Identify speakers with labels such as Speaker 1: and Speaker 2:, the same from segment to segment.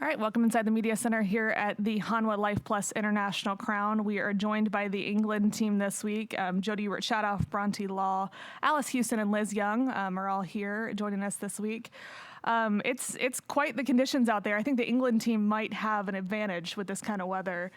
Speaker 1: All right, welcome inside the Media Center here at the Hanwha Life Plus International Crown. We are joined by the England team this week. Jody Ewart-Shadoff, Bronte Law, Alice Houston, and Liz Young are all here joining us this week. It's quite the conditions out there. I think the England team might have an advantage with this kind of weather.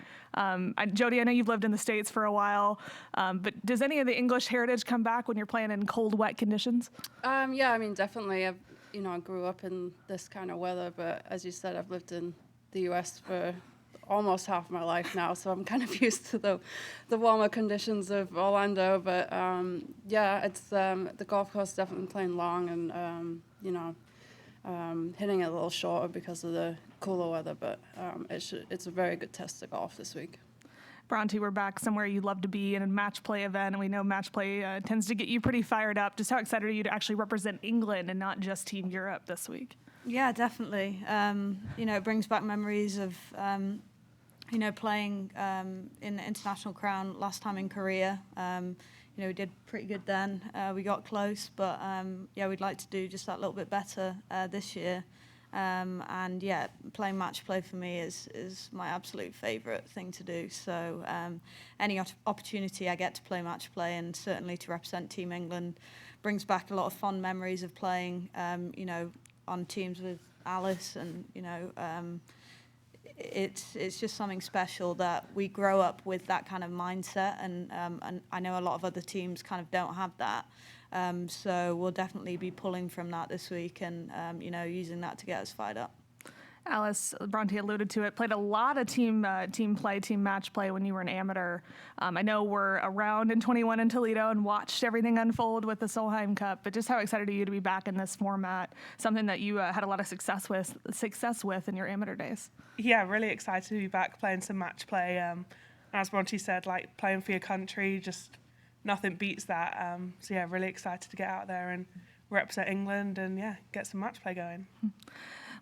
Speaker 1: Jody, I know you've lived in the States for a while, but does any of the English heritage come back when you're playing in cold, wet conditions?
Speaker 2: Yeah, I mean, definitely. I grew up in this kind of weather, but as you said, I've lived in the US for almost half my life now, so I'm kind of used to the warmer conditions of Orlando. But it's the golf course is definitely playing long and hitting it a little shorter because of the cooler weather. But it's a very good test of golf this week.
Speaker 1: Bronte, we're back somewhere you love to be in a match play event, and we know match play tends to get you pretty fired up. Just how excited are you to actually represent England and not just Team Europe this week?
Speaker 3: Yeah, definitely. It brings back memories of, playing in the International Crown last time in Korea. We did pretty good then. We got close, but we'd like to do just that little bit better this year. Playing match play for me is my absolute favourite thing to do. So any opportunity I get to play match play, and certainly to represent Team England, brings back a lot of fond memories of playing, on teams with Alice, and it's just something special that we grow up with that kind of mindset, and I know a lot of other teams kind of don't have that. So we'll definitely be pulling from that this week and, using that to get us fired up.
Speaker 1: Alice, Bronte alluded to it, played a lot of team match play when you were an amateur. I know we're around in 21 in Toledo and watched everything unfold with the Solheim Cup, but just how excited are you to be back in this format, something that you had a lot of success with in your amateur days?
Speaker 4: Yeah, really excited to be back playing some match play. As Bronte said, like playing for your country, just nothing beats that. Really excited to get out there and represent England and get some match play going.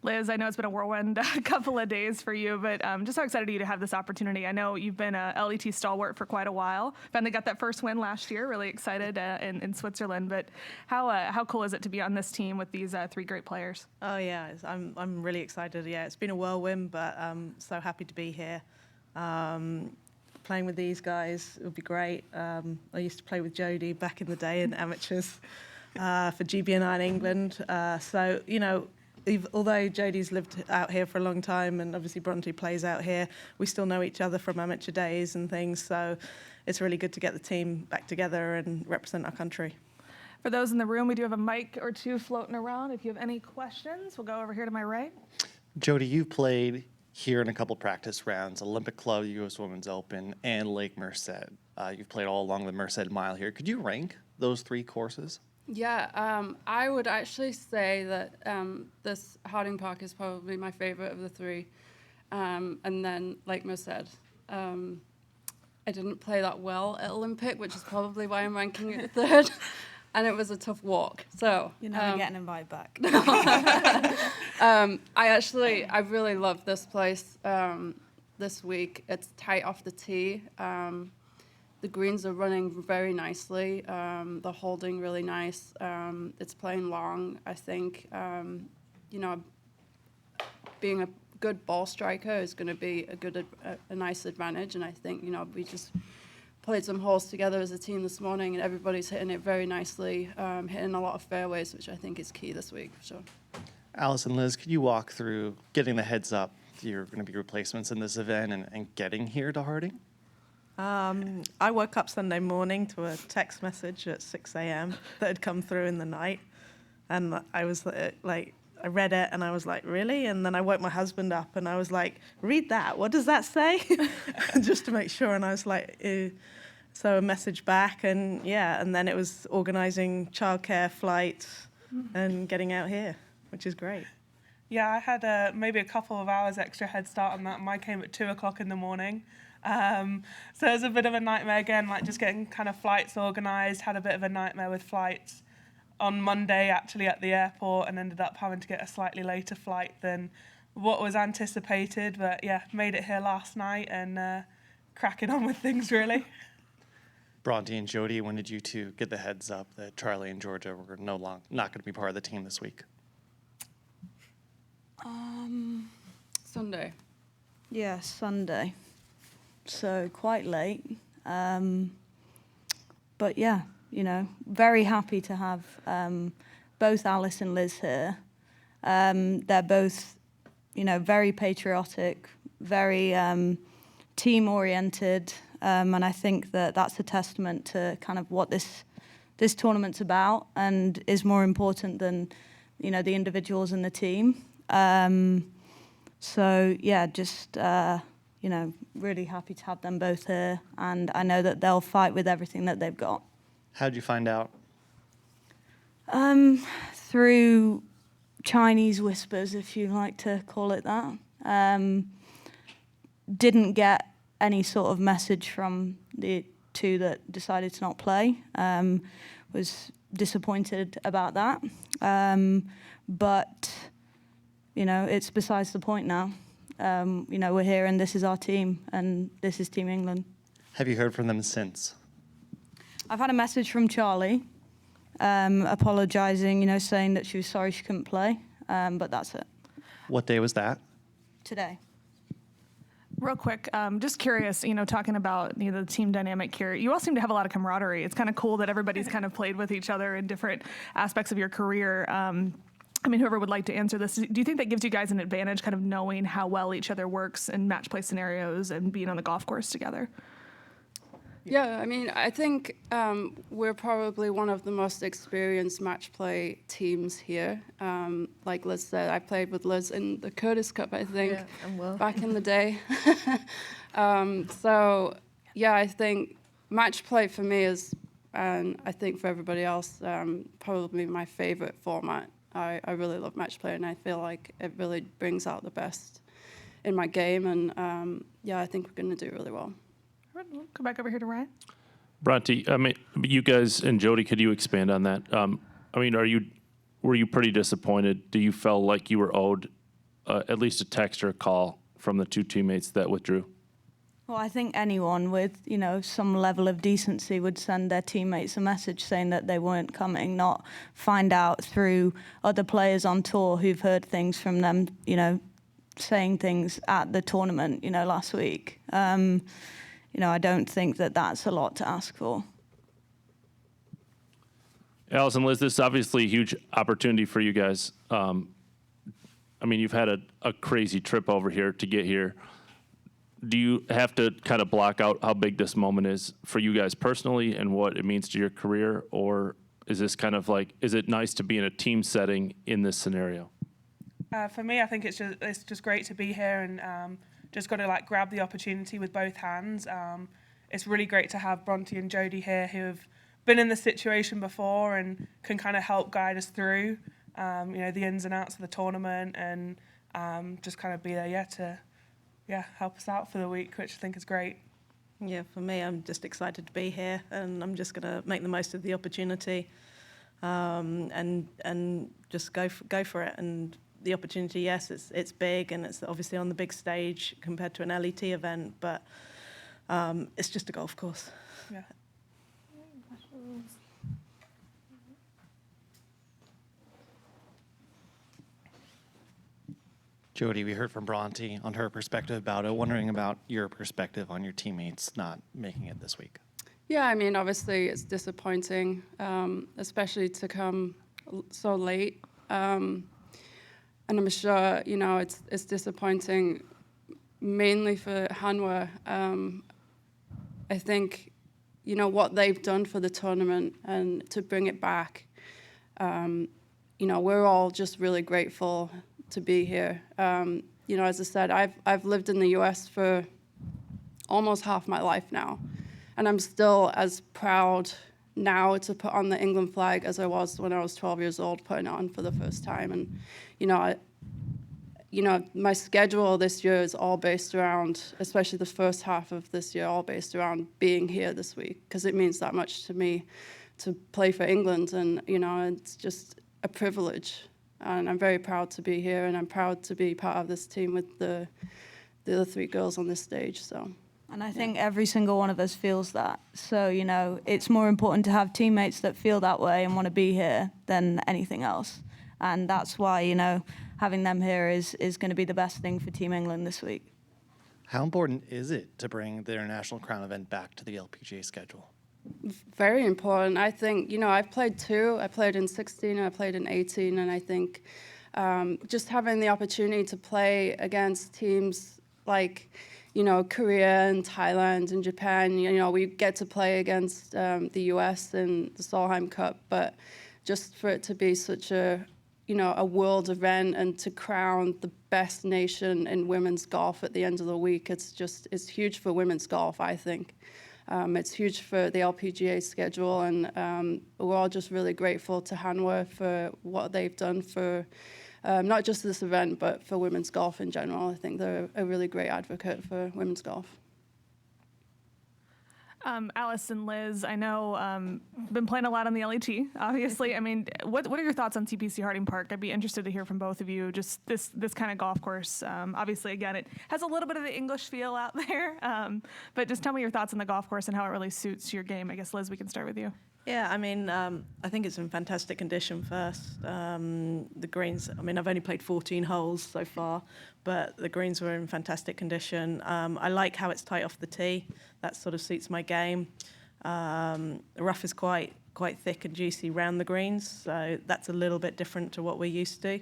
Speaker 1: Liz, I know it's been a whirlwind couple of days for you, but just how excited are you to have this opportunity? I know you've been a LET stalwart for quite a while. Finally got that first win last year. Really excited in Switzerland. But how cool is it to be on this team with these three great players?
Speaker 5: Oh yeah, I'm really excited. Yeah, it's been a whirlwind, but I'm so happy to be here. Playing with these guys would be great. I used to play with Jody back in the day in amateurs for GBNI in England. Although Jodie's lived out here for a long time, and obviously Bronte plays out here, we still know each other from amateur days and things. So it's really good to get the team back together and represent our country.
Speaker 1: For those in the room, we do have a mic or two floating around. If you have any questions, we'll go over here to my right.
Speaker 6: Jody, you've played here in a couple practice rounds, Olympic Club, U.S. Women's Open, and Lake Merced. You've played all along the Merced Mile here. Could you rank those three courses?
Speaker 2: Yeah, I would actually say that this Harding Park is probably my favorite of the three, and then Lake Merced. I didn't play that well at Olympic, which is probably why I'm ranking it third, and it was a tough walk. So
Speaker 3: you're never getting invited back.
Speaker 2: I really love this place this week. It's tight off the tee. The greens are running very nicely. The holding really nice. It's playing long. I think, being a good ball striker is going to be a nice advantage. And I think, we just played some holes together as a team this morning, and everybody's hitting it very nicely, hitting a lot of fairways, which I think is key this week for sure.
Speaker 6: Alice and Liz, could you walk through getting the heads up you're going to be replacements in this event and getting here to Harding?
Speaker 5: I woke up Sunday morning to a text message at 6 a.m. that had come through in the night. And I was I read it and I was like, really? And then I woke my husband up and I was like, read that. What does that say? Just to make sure. And I was like, ew. So a message back and then it was organising childcare, flights and getting out here, which is great.
Speaker 4: Yeah, I had maybe a couple of hours extra head start on that. Mine came at 2:00 in the morning. So it was a bit of a nightmare again, like just getting kind of flights organised, had a bit of a nightmare with flights on Monday actually at the airport, and ended up having to get a slightly later flight than what was anticipated. But made it here last night and cracking on with things really.
Speaker 6: Bronte and Jody, when did you two get the heads up that Charlie and Georgia were not going to be part of the team this week?
Speaker 2: So
Speaker 3: Yeah, Sunday. So quite late. But yeah, you know, very happy to have both Alice and Liz here. They're both, you know, very patriotic, very team-oriented, and I think that that's a testament to kind of what this tournament's about, and is more important than, you know, the individuals in the team. So yeah, just you know, really happy to have them both here, and I know that they'll fight with everything that they've got.
Speaker 6: How'd you find out?
Speaker 3: Through Chinese whispers, if you like to call it that. Didn't get any sort of message from the two that decided to not play. Was disappointed about that. But, you know, it's besides the point now. You know, we're here and this is our team and this is Team England.
Speaker 6: Have you heard from them since?
Speaker 3: I've had a message from Charlie apologising, you know, saying that she was sorry she couldn't play, but that's it.
Speaker 6: What day was that?
Speaker 3: Today.
Speaker 1: Real quick, just curious, you know, talking about, you know, the team dynamic here, you all seem to have a lot of camaraderie. It's kind of cool that everybody's kind of played with each other in different aspects of your career. I mean, whoever would like to answer this, do you think that gives you guys an advantage, kind of knowing how well each other works in match play scenarios and being on the golf course together?
Speaker 2: Yeah, I mean, I think we're probably one of the most experienced match play teams here. Like Liz said, I played with Liz in the Curtis Cup, I think,
Speaker 5: Yeah, and Will.
Speaker 2: back in the day. So, yeah, I think match play for me is, and I think for everybody else, probably my favorite format. I really love match play, and I feel like it really brings out the best in my game. And, yeah, I think we're going to do really well.
Speaker 1: All right, we'll come back over here to Ryan.
Speaker 7: Bronte, I mean, you guys and Jody, could you expand on that? I mean, were you pretty disappointed? Do you feel like you were owed at least a text or a call from the two teammates that withdrew?
Speaker 3: Well, I think anyone with, you know, some level of decency would send their teammates a message saying that they weren't coming, not find out through other players on tour who've heard things from them, you know, saying things at the tournament, you know, last week. You know, I don't think that that's a lot to ask for.
Speaker 7: Alice and Liz, this is obviously a huge opportunity for you guys. I mean, you've had a crazy trip over here to get here. Do you have to kind of block out how big this moment is for you guys personally and what it means to your career? Or is this kind of like, is it nice to be in a team setting in this scenario?
Speaker 4: For me, I think it's just great to be here and just got to like grab the opportunity with both hands. It's really great to have Bronte and Jody here who have been in this situation before and can kind of help guide us through, you know, the ins and outs of the tournament and just kind of be there, to help us out for the week, which I think is great.
Speaker 5: Yeah, for me, I'm just excited to be here, and I'm just going to make the most of the opportunity, and just go for it. And the opportunity, yes, it's big, and it's obviously on the big stage compared to an LET event, but it's just a golf course.
Speaker 4: Yeah.
Speaker 6: Jody, we heard from Bronte on her perspective about it. Wondering about your perspective on your teammates not making it this week.
Speaker 2: Yeah, I mean, obviously it's disappointing, especially to come so late. And I'm sure, you know, it's disappointing mainly for Hanwha. I think, you know, what they've done for the tournament and to bring it back, you know, we're all just really grateful to be here. You know, as I said, I've lived in the US for almost half my life now, and I'm still as proud now to put on the England flag as I was when I was 12 years old, putting it on for the first time. And you know, my schedule this year is all based around, especially the first half of this year, all based around being here this week, because it means that much to me to play for England, and you know, it's just a privilege. And I'm very proud to be here, and I'm proud to be part of this team with the other three girls on this stage. So.
Speaker 3: And I think every single one of us feels that. So, you know, it's more important to have teammates that feel that way and want to be here than anything else. And that's why, you know, having them here is going to be the best thing for Team England this week.
Speaker 6: How important is it to bring the International Crown event back to the LPGA schedule?
Speaker 2: Very important. I think, I've played two. I played in 16 and I played in 18, and I think just having the opportunity to play against teams like, Korea and Thailand and Japan, we get to play against the US in the Solheim Cup, but just for it to be such a world event and to crown the best nation in women's golf at the end of the week, it's huge for women's golf, I think. It's huge for the LPGA schedule, and we're all just really grateful to Hanwha for what they've done for not just this event, but for women's golf in general. I think they're a really great advocate for women's golf.
Speaker 1: Alice and Liz, I know been playing a lot on the LET, obviously. I mean, what are your thoughts on TPC Harding Park? I'd be interested to hear from both of you. Just this kind of golf course. Obviously, again, it has a little bit of the English feel out there. But just tell me your thoughts on the golf course and how it really suits your game. I guess, Liz, we can start with you.
Speaker 5: Yeah, I mean, I think it's in fantastic condition first. The greens, I mean, I've only played 14 holes so far, but the greens were in fantastic condition. I like how it's tight off the tee. That sort of suits my game. The rough is quite thick and juicy round the greens, so that's a little bit different to what we're used to.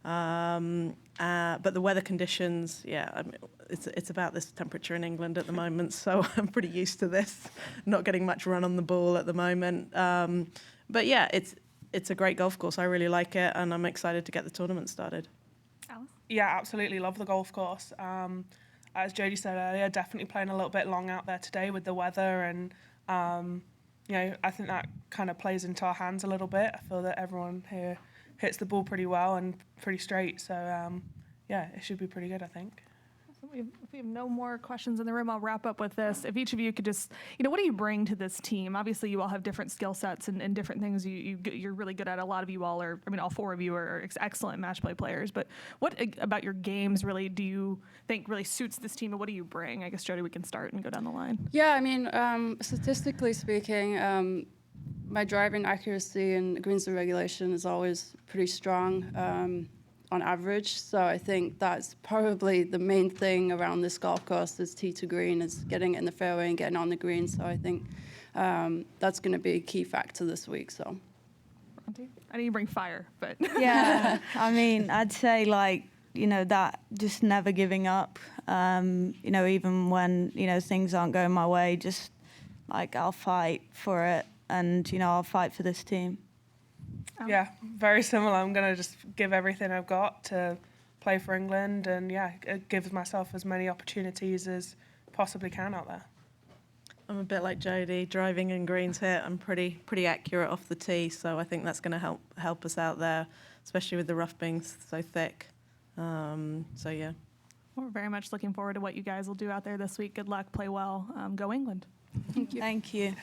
Speaker 5: But the weather conditions, yeah, I mean, it's about this temperature in England at the moment, so I'm pretty used to this. Not getting much run on the ball at the moment. But yeah, it's a great golf course. I really like it, and I'm excited to get the tournament started.
Speaker 1: Alice?
Speaker 4: Yeah, absolutely love the golf course. As Jody said earlier, definitely playing a little bit long out there today with the weather, and I think that kind of plays into our hands a little bit. I feel that everyone here hits the ball pretty well and pretty straight, so yeah, it should be pretty good, I think.
Speaker 1: If we have no more questions in the room, I'll wrap up with this. If each of you could just, what do you bring to this team? Obviously, you all have different skill sets and different things you're really good at. A lot of you all are, all four of you are excellent match play players. But what about your games really do you think really suits this team, and what do you bring? I guess, Jody, we can start and go down the line.
Speaker 2: Yeah, I mean, statistically speaking, my driving accuracy and greens to regulation is always pretty strong on average. So I think that's probably the main thing around this golf course is tee to green, is getting it in the fairway and getting on the green. So I think that's going to be a key factor this week. So
Speaker 1: I know you bring fire, but
Speaker 3: Yeah, I mean, I'd say that just never giving up. Even when things aren't going my way, just I'll fight for it, and I'll fight for this team.
Speaker 4: Yeah, very similar. I'm going to just give everything I've got to play for England, and yeah, it gives myself as many opportunities as possibly can out there.
Speaker 5: I'm a bit like Jody, driving and greens hit. I'm pretty accurate off the tee, so I think that's going to help us out there, especially with the rough being so thick. So yeah.
Speaker 1: we're very much looking forward to what you guys will do out there this week. Good luck, play well, go England.
Speaker 2: thank you.
Speaker 3: Thank you.